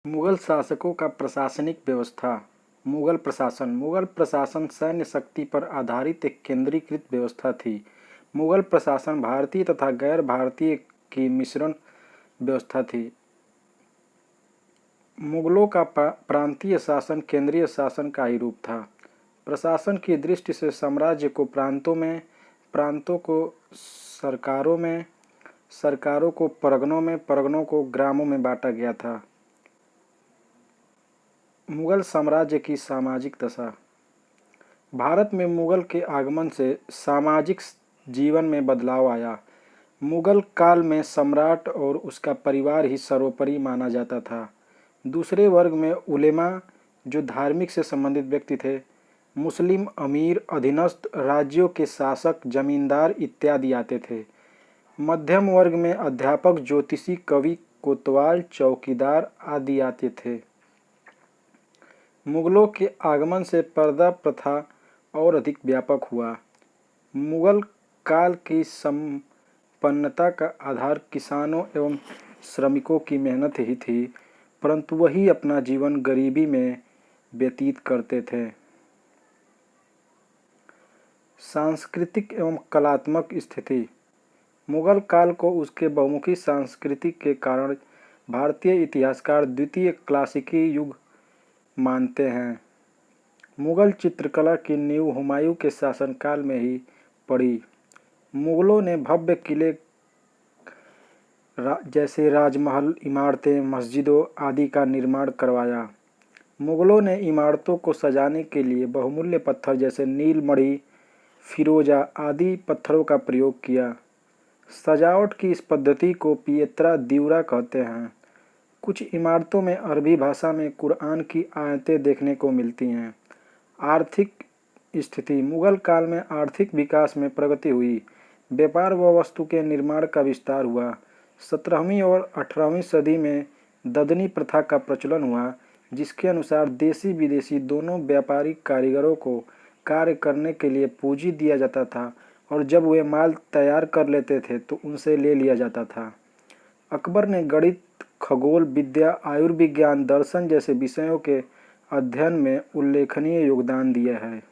मुगल शासकों का प्रशासनिक व्यवस्था। मुगल प्रशासन सैन्य शक्ति पर आधारित एक केंद्रीकृत व्यवस्था थी। मुगल प्रशासन भारतीय तथा गैर भारतीय की मिश्रण व्यवस्था थी। मुगलों का प्रांतीय शासन केंद्रीय शासन का ही रूप था। प्रशासन की दृष्टि से साम्राज्य को प्रांतों में, प्रांतों को सरकारों में, सरकारों को परगनों में, परगनों को ग्रामों में बांटा गया था। मुगल साम्राज्य की सामाजिक दशा। भारत में मुगल के आगमन से सामाजिक जीवन में बदलाव आया। मुगल काल में सम्राट और उसका परिवार ही सर्वोपरि माना जाता था। दूसरे वर्ग में उलेमा, जो धार्मिक से संबंधित व्यक्ति थे, मुस्लिम, अमीर, अधीनस्थ, राज्यों के शासक, जमींदार इत्यादि आते थे। मध्यम वर्ग में अध्यापक, ज्योतिषी, कवि, कोतवाल, चौकीदार आदि आते थे। मुगलों के आगमन से पर्दा प्रथा और अधिक व्यापक हुआ। मुगल काल की संपन्नता का आधार किसानों एवं श्रमिकों की मेहनत ही थी, परंतु वही अपना जीवन गरीबी में व्यतीत करते थे। सांस्कृतिक एवं कलात्मक स्थिति। मुगल काल को उसके बहुमुखी संस्कृति के कारण भारतीय इतिहासकार द्वितीय क्लासिकी युग मानते हैं। मुगल चित्रकला की नींव हुमायूं के शासनकाल में ही पड़ी। मुगलों ने भव्य किले जैसे राजमहल, इमारतें, मस्जिदों आदि का निर्माण करवाया। मुगलों ने इमारतों को सजाने के लिए बहुमूल्य पत्थर जैसे नीलमणि, फिरोजा आदि पत्थरों का प्रयोग किया। सजावट की इस पद्धति को पियत्रा द्यूरा कहते हैं। कुछ इमारतों में अरबी भाषा में कुरान की आयतें देखने को मिलती हैं। आर्थिक स्थिति। मुगल काल में आर्थिक विकास में प्रगति हुई। व्यापार व वस्तु के निर्माण का विस्तार हुआ। 17वीं और 18वीं सदी में ददनी प्रथा का प्रचलन हुआ, जिसके अनुसार देशी विदेशी दोनों व्यापारिक कारीगरों को कार्य करने के लिए पूंजी दिया जाता था और जब वे माल तैयार कर लेते थे तो उनसे ले लिया जाता था। अकबर ने गणित, खगोल विद्या, आयुर्विज्ञान, दर्शन जैसे विषयों के अध्ययन में उल्लेखनीय योगदान दिया है।